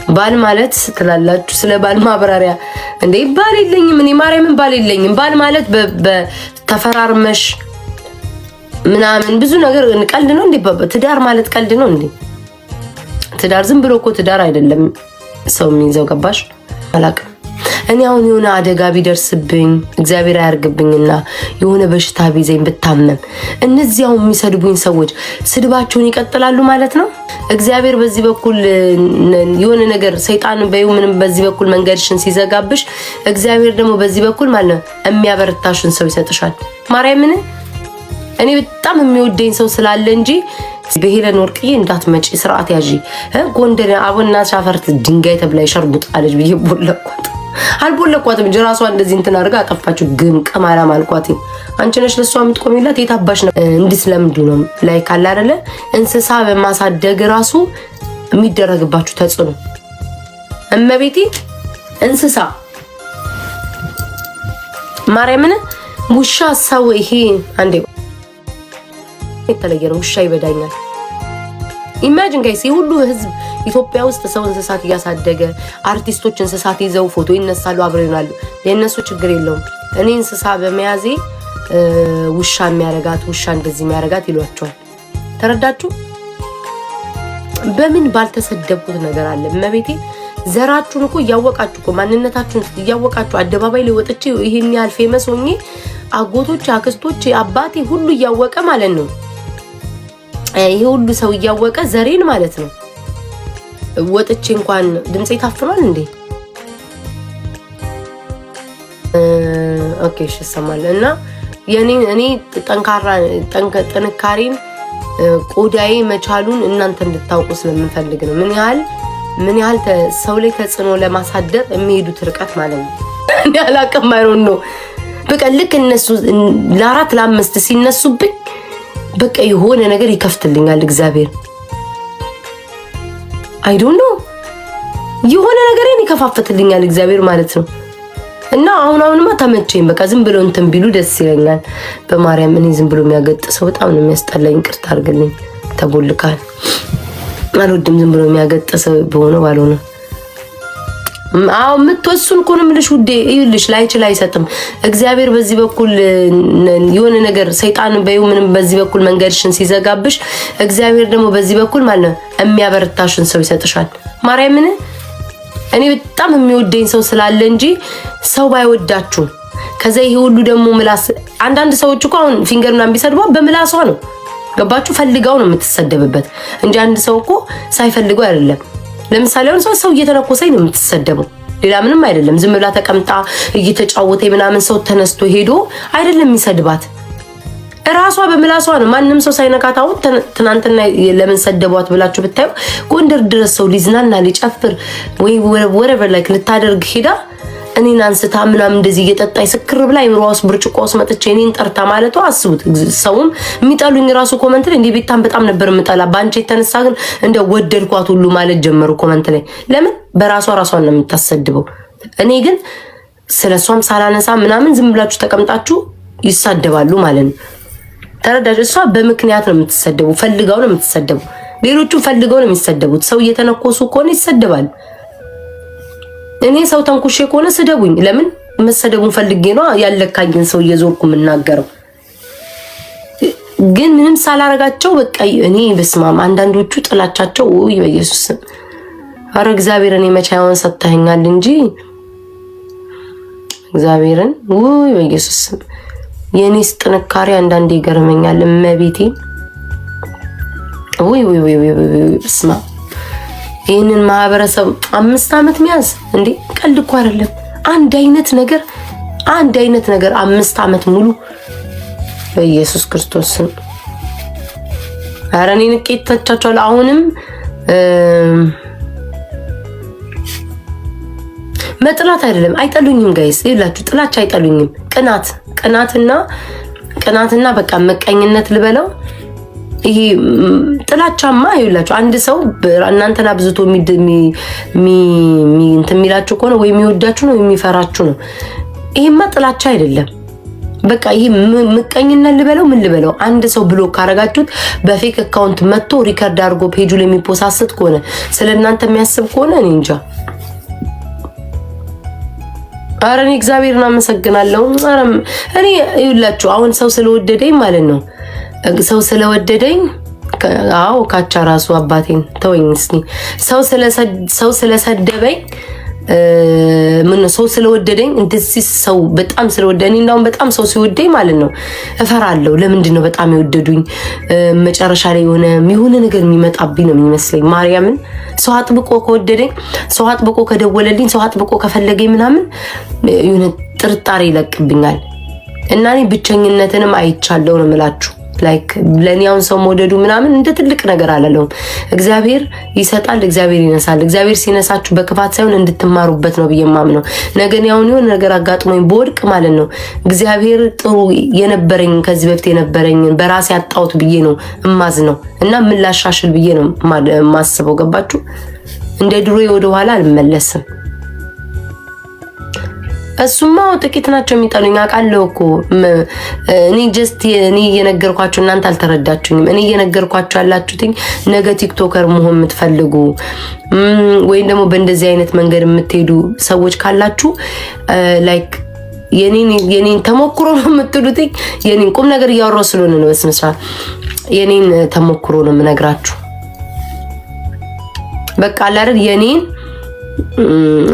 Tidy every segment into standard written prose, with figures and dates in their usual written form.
ባል ማለት ትላላችሁ ስለ ባል ማብራሪያ እንዴ? ባል የለኝም እኔ ማርያምን ባል የለኝም። ባል ማለት በተፈራርመሽ ምናምን ብዙ ነገር ቀልድ ነው እንዴ? ትዳር ማለት ቀልድ ነው እንዴ? ትዳር ዝም ብሎ እኮ ትዳር አይደለም ሰው የሚይዘው ገባሽ? አላውቅም። እኔ አሁን የሆነ አደጋ ቢደርስብኝ እግዚአብሔር አያርግብኝና የሆነ በሽታ ቢዘኝ ብታመም እነዚህ አሁን የሚሰድቡኝ ሰዎች ስድባቸውን ይቀጥላሉ ማለት ነው። እግዚአብሔር በዚህ በኩል የሆነ ነገር ሰይጣን በይው ምንም በዚህ በኩል መንገድሽን ሲዘጋብሽ እግዚአብሔር ደግሞ በዚህ በኩል ማለት ነው የሚያበረታሽን ሰው ይሰጥሻል። ማርያምን እኔ በጣም የሚወደኝ ሰው ስላለ እንጂ በሄለን ወርቅዬ እንዳትመጪ ስርዓት ያዢ ጎንደር አቡና ሻፈርት ድንጋይ ተብላ ይሸርቡጣለች ብዬ ቦለኳት። አልቦለኳትም እንጂ ራሷ እንደዚህ እንትን አድርጋ አጠፋችሁ። ግን ቀማላም አልኳት። አንቺ ነሽ ለሷ የምትቆሚላት የታባሽ ነው እንዲስ ለምንዱ ነው ላይ ካለ አይደለ እንስሳ በማሳደግ ራሱ የሚደረግባችሁ ተጽዕኖ እመቤቴ እንስሳ ማርያምን ውሻ ሰው ይሄ አንዴ የተለየ ነው። ውሻ ይበዳኛል። ኢማጂን ጋይስ የሁሉ ህዝብ ኢትዮጵያ ውስጥ ሰው እንስሳት እያሳደገ አርቲስቶች እንስሳት ይዘው ፎቶ ይነሳሉ፣ አብረው ይሆናሉ። ለእነሱ ችግር የለውም። እኔ እንስሳ በመያዜ ውሻ የሚያረጋት ውሻ እንደዚህ የሚያረጋት ይሏቸዋል። ተረዳችሁ? በምን ባልተሰደብኩት ነገር አለ እመቤቴ። ዘራችሁን እኮ እያወቃችሁ እኮ ማንነታችሁን እያወቃችሁ አደባባይ ላይ ወጥቼ ይሄን ያህል ፌመስ ሆኜ አጎቶች፣ አክስቶች፣ አባቴ ሁሉ እያወቀ ማለት ነው። ይሄ ሁሉ ሰው እያወቀ ዘሬን ማለት ነው ወጥቼ እንኳን ድምጼ ታፍኗል እንዴ? ኦኬ እሺ ሰማለ እና እኔ ጠንካራ ጥንካሬን ቆዳዬ መቻሉን እናንተ እንድታውቁ ስለምፈልግ ነው። ምን ያህል ሰው ላይ ተጽዕኖ ለማሳደር የሚሄዱት ርቀት ማለት ነው። እኔ አላውቅም አይሮን ነው በቃ ልክ እነሱ ለአራት ለአምስት ሲነሱብኝ በቃ የሆነ ነገር ይከፍትልኛል እግዚአብሔር። አይ ዶንት ኖ የሆነ ነገርን ይከፋፍትልኛል እግዚአብሔር ማለት ነው። እና አሁንማ ተመቸኝ። በቃ ዝም ብሎ እንትን ቢሉ ደስ ይለኛል። በማርያም እኔ ዝም ብሎ የሚያገጥ ሰው በጣም ነው የሚያስጠላኝ። ይቅርታ አድርግልኝ። ተቦልካል አልወድም። ዝም ብሎ የሚያገጥ ሰው በሆነ ባልሆነ ምትወሱን እኮ ነው የምልሽ ውዴ። ይኸውልሽ ላይችል አይሰጥም እግዚአብሔር በዚህ በኩል የሆነ ነገር ሰይጣን በይው ምንም በዚህ በኩል መንገድሽን ሲዘጋብሽ እግዚአብሔር ደግሞ በዚህ በኩል ማለት ነው የሚያበረታሽን ሰው ይሰጥሻል። ማርያምን እኔ በጣም የሚወደኝ ሰው ስላለ እንጂ ሰው ባይወዳችሁ ከዛ ይሄ ሁሉ ደግሞ ምላስ አንዳንድ ሰዎች እኮ አሁን ፊንገር ምናምን ቢሰድቧ በምላሷ ነው ገባችሁ? ፈልጋው ነው የምትሰደብበት እንጂ አንድ ሰው እኮ ሳይፈልገው አይደለም። ለምሳሌ አሁን ሰው እየተነኮሰኝ ነው የምትሰደበው፣ ሌላ ምንም አይደለም። ዝም ብላ ተቀምጣ እየተጫወተ ምናምን ሰው ተነስቶ ሄዶ አይደለም የሚሰድባት፣ ራሷ በምላሷ ነው። ማንንም ሰው ሳይነካት አሁን ትናንትና ለምን ሰደቧት ብላችሁ ብታዩ ጎንደር ድረስ ሰው ሊዝናና ሊጨፍር ወይ whatever like ልታደርግ ሄዳ እኔን አንስታ ምናምን እንደዚህ እየጠጣይ ስክር ብላ ይምሯስ ብርጭቆ ውስጥ መጥቼ እኔን ጠርታ ማለቷ አስቡት። ሰውም የሚጠሉኝ ራሱ ኮመንት ላይ እንዴ ቤታን በጣም ነበር የምጠላ ባንቺ የተነሳ ግን እንደ ወደድኳት ሁሉ ማለት ጀመሩ ኮመንት ላይ። ለምን ራሷን ነው የምታሰድበው። እኔ ግን ስለሷም ሳላነሳ ምናምን ዝም ብላችሁ ተቀምጣችሁ ይሳደባሉ ማለት ነው። ተረዳጅ? እሷ በምክንያት ነው የምትሰደበው፣ ፈልጋው ነው የምትሰደበው። ሌሎቹ ፈልገው ነው የሚሰደቡት። ሰው እየተነኮሱ ከሆነ ይሰደባል። እኔ ሰው ተንኩሼ ከሆነ ስደቡኝ። ለምን መሰደቡን ፈልጌ ነው ያለካኝን ሰው እየዞርኩ የምናገረው። ግን ምንም ሳላረጋቸው በቃ እኔ በስማም አንዳንዶቹ ጥላቻቸው ወይ በኢየሱስ አረ እግዚአብሔር እኔ መቻያውን ሰጥተኛል እንጂ እግዚአብሔርን ወይ በኢየሱስ የኔስ ጥንካሬ አንዳንዴ ይገርመኛል። እመቤቴ ወይ በስማ ይህንን ማህበረሰብ 5 ዓመት ሚያዝ እንዴ ቀልድ እኮ አይደለም። አንድ አይነት ነገር 5 ዓመት ሙሉ በኢየሱስ ክርስቶስ አረኔ ንቄት ተቻቻለ። አሁንም መጥላት አይደለም አይጠሉኝም ጋይስ ይላችሁ ጥላቻ አይጠሉኝም። ቅናትና በቃ መቀኝነት ልበለው ይሄ ጥላቻማ ይላችሁ አንድ ሰው እናንተና ብዙቶ እንትን የሚላችሁ ከሆነ ወይ የሚወዳችሁ ነው የሚፈራችሁ ነው። ይሄማ ጥላቻ አይደለም። በቃ ይሄ ምቀኝነት ልበለው ምን ልበለው? አንድ ሰው ብሎክ ካረጋችሁት በፌክ አካውንት መጥቶ ሪከርድ አድርጎ ፔጁ ላይ የሚፖሳስት ከሆነ ስለናንተ የሚያስብ ከሆነ እኔ እንጃ። ኧረ እኔ እግዚአብሔርን አመሰግናለሁ። እኔ ይኸውላችሁ አሁን ሰው ስለወደደኝ ማለት ነው ሰው ስለወደደኝ አዎ ካቻ ራሱ አባቴን ተወኝ እስኪ ሰው ስለሰደበኝ ምን ሰው ስለወደደኝ እንደዚህ ሰው በጣም ስለወደደኝ እንደውም በጣም ሰው ሲወደኝ ማለት ነው እፈራለሁ። ለምንድን ነው በጣም የወደዱኝ? መጨረሻ ላይ የሆነ ነገር የሚመጣብኝ ነው የሚመስለኝ። ማርያምን ሰው አጥብቆ ከወደደኝ፣ ሰው አጥብቆ ከደወለልኝ፣ ሰው አጥብቆ ከፈለገኝ ምናምን የሆነ ጥርጣሬ ይለቅብኛል እና እኔ ብቸኝነትንም አይቻለሁ ነው የምላችሁ። ላይክ ለኔ አሁን ሰው መውደዱ ምናምን እንደ ትልቅ ነገር አላለውም። እግዚአብሔር ይሰጣል፣ እግዚአብሔር ይነሳል። እግዚአብሔር ሲነሳችሁ በክፋት ሳይሆን እንድትማሩበት ነው ብዬ ማምነው። ነገን ያውን የሆነ ነገር አጋጥሞኝ በወድቅ ማለት ነው እግዚአብሔር ጥሩ የነበረኝ ከዚህ በፊት የነበረኝ በራሴ አጣውት ብዬ ነው እማዝ ነው እና ምን ላሻሽል ብዬ ነው ማስበው። ገባችሁ? እንደ ድሮ ወደ ኋላ አልመለስም። እሱማ ጥቂት ናቸው የሚጠሉኝ አውቃለሁ እኮ እኔ ጀስት እኔ እየነገርኳችሁ እናንተ አልተረዳችሁኝም። እኔ እየነገርኳችሁ ያላችሁት ነገ ቲክቶከር መሆን የምትፈልጉ ወይም ደግሞ በእንደዚህ አይነት መንገድ የምትሄዱ ሰዎች ካላችሁ ላይክ የኔን ተሞክሮ ነው የምትሉት። የኔን ቁም ነገር እያወራሁ ስለሆነ ነው። በስነ ስርዓት የኔን ተሞክሮ ነው የምነግራችሁ። በቃ አላረግ የኔን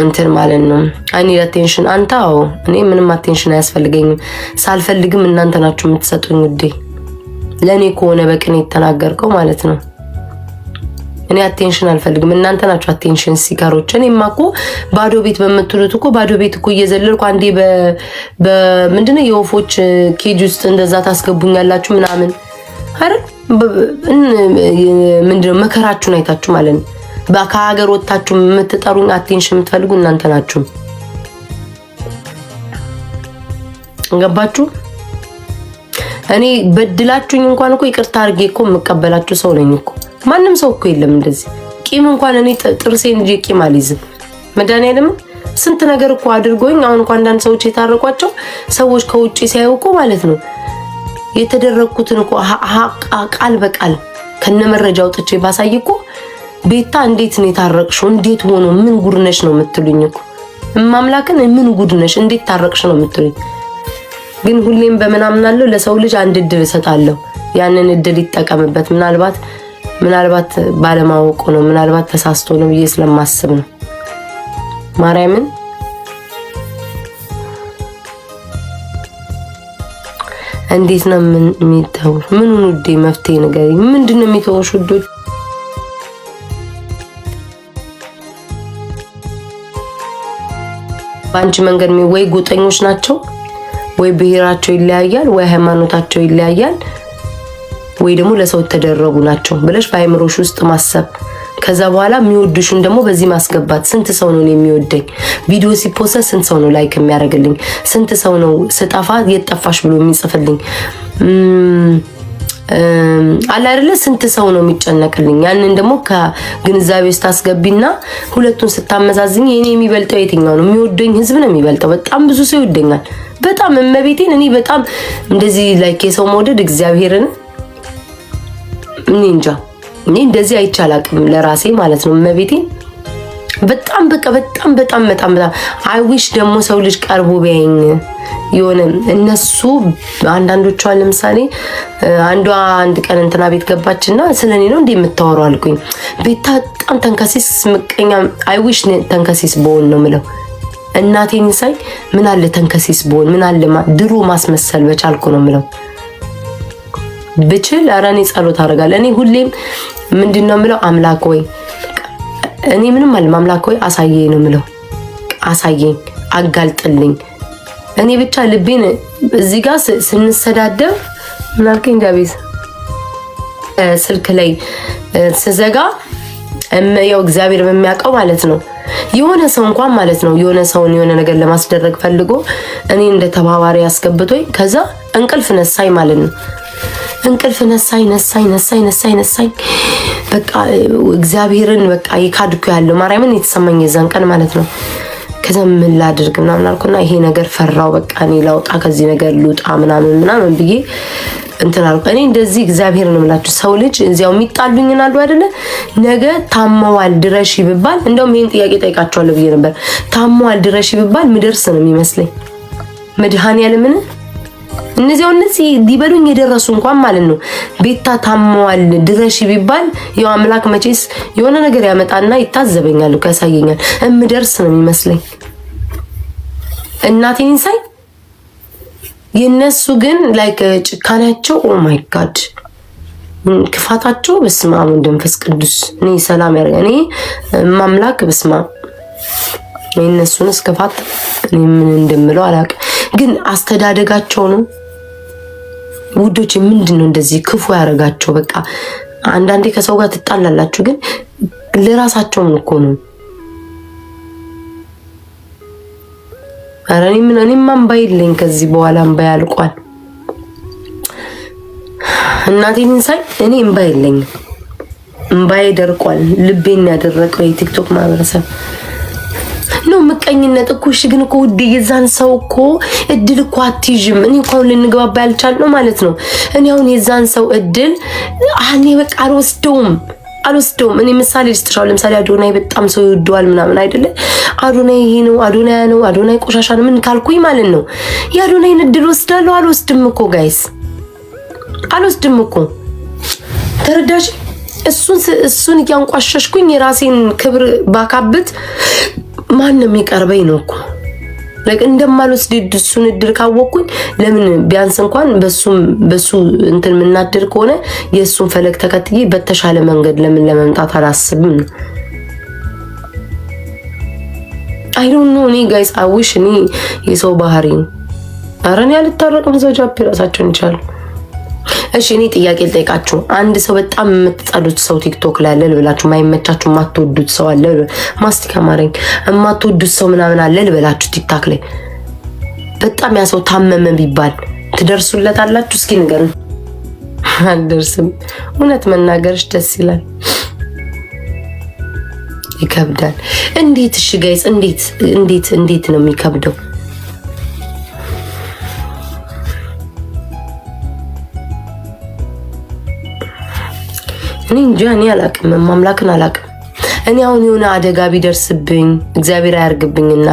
እንትን ማለት ነው። አይ አቴንሽን አንተ አዎ እኔ ምንም አቴንሽን አያስፈልገኝም። ሳልፈልግም እናንተ ናችሁ የምትሰጡኝ ውዴ። ለኔ ከሆነ በቅኔ የተናገርከው ማለት ነው። እኔ አቴንሽን አልፈልግም፣ እናንተ ናችሁ አቴንሽን ሲካሮች። እኔማ እኮ ባዶ ቤት በምትሉት እኮ ባዶ ቤት እኮ እየዘለልኩ አንዴ በምንድነው የወፎች ኬጅ ውስጥ እንደዛ ታስገቡኛላችሁ ምናምን አይደል? ምንድነው መከራችሁን አይታችሁ ማለት ነው። ከሀገር ወጣችሁ የምትጠሩኝ አቴንሽን የምትፈልጉ እናንተ ናችሁ። ገባችሁ? እኔ በድላችሁኝ እንኳን እኮ ይቅርታ አድርጌ እኮ የምቀበላችሁ ሰው ነኝ እኮ። ማንም ሰው እኮ የለም እንደዚህ ቂም እንኳን እኔ ጥርሴን እንጂ ቂም አልይዝም። መድኃኒዓለም ስንት ነገር እኮ አድርጎኝ አሁን እንኳን አንዳንድ ሰዎች የታረቋቸው ሰዎች ከውጪ ሲያዩ እኮ ማለት ነው የተደረኩትን እኮ ቃል በቃል ከነመረጃ አውጥቼ ባሳይ እኮ ቤታ እንዴት ነው የታረቅሽው? እንዴት ሆኖ ምን ጉድነሽ ነው የምትሉኝ እኮ ማምላክን ምን ጉድነሽ እንዴት ታረቅሽ ነው የምትሉኝ። ግን ሁሌም በመናምናለሁ ለሰው ልጅ አንድ እድል እሰጣለሁ። ያንን እድል ይጠቀምበት። ምናልባት ባለማወቁ ነው፣ ምናልባት ተሳስቶ ነው ብዬ ስለማስብ ነው። ማርያምን እንዴት ነው የሚተው? ምኑን ውዴ መፍትሄ ንገሪኝ። ምንድነው የሚተውሽ ውዶች? በአንቺ መንገድ ወይ ጎጠኞች ናቸው ወይ ብሔራቸው ይለያያል ወይ ሃይማኖታቸው ይለያያል ወይ ደግሞ ለሰው ተደረጉ ናቸው ብለሽ በአይምሮሽ ውስጥ ማሰብ። ከዛ በኋላ የሚወዱሽን ደግሞ በዚህ ማስገባት። ስንት ሰው ነው የሚወደኝ? ቪዲዮ ሲፖስት ስንት ሰው ነው ላይክ የሚያደርግልኝ? ስንት ሰው ነው ስጠፋ የጠፋሽ ብሎ የሚጽፍልኝ? አላ አይደለ? ስንት ሰው ነው የሚጨነቅልኝ? ያንን ደግሞ ከግንዛቤ ውስጥ አስገቢና ሁለቱን ስታመዛዝኝ የኔ የሚበልጠው የትኛው ነው? የሚወደኝ ህዝብ ነው የሚበልጠው። በጣም ብዙ ሰው ይወደኛል። በጣም እመቤቴን እኔ በጣም እንደዚህ ላይክ የሰው መውደድ እግዚአብሔርን እኔ እንጃ እኔ እንደዚህ አይቻላቅም ለራሴ ማለት ነው። እመቤቴን በጣም በቃ በጣም አይ ዊሽ ደግሞ ሰው ልጅ ቀርቦ ቢያየኝ የሆነ እነሱ አንዳንዶቹ ለምሳሌ አንድ ቀን እንትና ቤት ገባችና ስለኔ ነው እንዴ የምታወራው አልኩኝ። ቤታ በጣም ተንከሲስ ምቀኛ አይ ዊሽ ተንከሲስ በሆን ነው ምለው። እናቴን ሳይ ምን አለ ተንከሲስ በሆን ምን አለ ድሮ ማስመሰል በቻልኩ ነው ምለው። ብችል አራኔ ጸሎት አደርጋለሁ። እኔ ሁሌም ምንድነው ምለው አምላክ ወይ እኔ ምንም አለ አምላክ ወይ አሳየኝ ነው ምለው። አሳየኝ፣ አጋልጥልኝ። እኔ ብቻ ልቤን እዚህ ጋር ስንሰዳደብ ምን አልከኝ ዳዊት ስልክ ላይ ስዘጋ ያው እግዚአብሔር በሚያውቀው ማለት ነው የሆነ ሰው እንኳን ማለት ነው የሆነ ሰውን የሆነ ነገር ለማስደረግ ፈልጎ እኔ እንደ ተባባሪ ያስገብቶኝ ከዛ እንቅልፍ ነሳኝ ማለት ነው። እንቅልፍ ነሳኝ በቃ እግዚአብሔርን በቃ ይካድኩ ያለው ማርያምን የተሰማኝ የዛን ቀን ማለት ነው። ከዛ ምን ላድርግ ምናምን አልኩና ይሄ ነገር ፈራው። በቃ እኔ ላውጣ ከዚህ ነገር ልውጣ ምናምን ብዬ እንትን አልኩ። እኔ እንደዚህ እግዚአብሔር ነው የምላችሁ ሰው ልጅ እዚያው የሚጣሉኝና አሉ አይደለ ነገ ታመዋል ድረሽ ይብባል። እንደውም ይሄን ጥያቄ ጠይቃቸዋለሁ ብዬ ነበር። ታመዋል ድረሽ ይብባል ምድርስ ነው የሚመስለኝ መድኃኒዓለምን እነዚህ ሊበሉኝ የደረሱ እንኳን ማለት ነው ቤታ ታመዋል ድረሽ ቢባል ያው አምላክ መቼስ የሆነ ነገር ያመጣና ይታዘበኛል ያሳየኛል። እምደርስ ነው የሚመስለኝ እናቴን ሳይ የነሱ ግን ላይክ ጭካኔያቸው ኦ ማይ ጋድ ክፋታቸው በስመ አብ ወመንፈስ ቅዱስ እኔ ሰላም ያርጋ። እኔ ማምላክ በስመ አብ የነሱንስ ክፋት እኔ ምን እንደምለው አላውቅም። ግን አስተዳደጋቸው ነው ውዶች ምንድነው እንደዚህ ክፉ ያረጋቸው? በቃ አንዳንዴ ከሰው ጋር ትጣላላችሁ ግን ለራሳቸውም እኮ ነው። አረኔ እኔም አንባይ የለኝ ከዚህ በኋላ አንባይ አልቋል። እናቴን ሳይ እኔ አንባይ የለኝ አንባይ ደርቋል። ልቤን ያደረቀው የቲክቶክ ማህበረሰብ ነው ምቀኝነት እኮ። እሺ ግን እኮ ውዴ የዛን ሰው እኮ እድል እኮ አትይዥም። እኔ እኮ ልንግባባ ያልቻልነው ማለት ነው። እኔ አሁን የዛን ሰው እድል እኔ በቃ አልወስደውም። እኔ ምሳሌ ልስጥሻው። ለምሳሌ አዶናይ በጣም ሰው ይወደዋል ምናምን አይደለ? አዶናይ ይሄ ነው አዶናይ ቆሻሻ ነው ምን ካልኩኝ ማለት ነው የአዶናይን እድል ወስዳለሁ? አልወስድም እኮ ጋይስ፣ አልወስድም እኮ ተረዳሽ? እሱን እያንቋሸሽኩኝ የራሴን ክብር ባካብት ማንም ይቀርበኝ ነው እኮ ለክ እንደማልወስድ እሱን እድል ካወቅኩኝ ለምን ቢያንስ እንኳን በሱ እንትን ምናድር ከሆነ የሱን ፈለግ ተከትዬ በተሻለ መንገድ ለምን ለመምጣት አላስብም? አይ ዶንት ኖ እኔ ጋይስ አዊሽ እኔ የሰው ባህሪ አረን ያልታረቅም ሰው ጃፕ ራሳቸውን ይቻላል። እሺ እኔ ጥያቄ ልጠይቃችሁ። አንድ ሰው በጣም የምትጠሉት ሰው ቲክቶክ ላይ አለ ልበላችሁ፣ ማይመቻችሁ ማትወዱት ሰው አለ ማስቲካ ማረኝ ማትወዱት ሰው ምናምን አለ ልበላችሁ ቲክታክ ላይ በጣም ያ ሰው ታመመ ቢባል ትደርሱለታላችሁ? እስኪ ንገሩኝ። አልደርስም። እውነት መናገርሽ ደስ ይላል፣ ይከብዳል። እንዴት? እሺ ጋይስ እንዴት ነው የሚከብደው? እኔ እንጃ እኔ አላቅም፣ ማምላክን አላቅም። እኔ አሁን የሆነ አደጋ ቢደርስብኝ እግዚአብሔር አያርግብኝና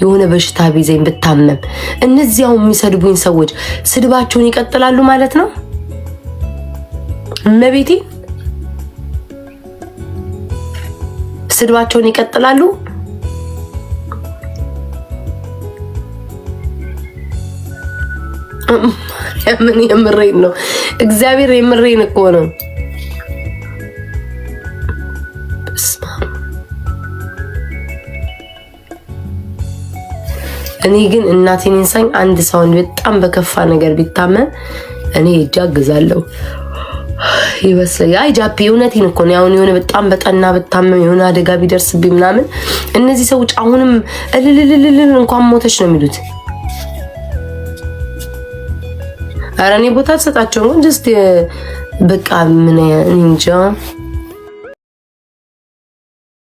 የሆነ በሽታ ቢዘኝ ብታመም እነዚህ አሁን የሚሰድቡኝ ሰዎች ስድባቸውን ይቀጥላሉ ማለት ነው? እመቤቴ ስድባቸውን ይቀጥላሉ? ምን የምሬን ነው፣ እግዚአብሔር የምሬን እኮ ነው። እኔ ግን እናቴን እንሳኝ አንድ ሰው በጣም በከፋ ነገር ቢታመም እኔ እጅ አግዛለሁ ይወስል። አይ ጃፒ እውነቴን እኮ ነው። አሁን የሆነ በጣም በጠና ብታመም የሆነ አደጋ ቢደርስብኝ ምናምን እነዚህ ሰዎች አሁንም እልልልልል እንኳን ሞተች ነው የሚሉት። ኧረ እኔ ቦታ ተሰጣቸው ነው ጀስት በቃ ምን እንጃ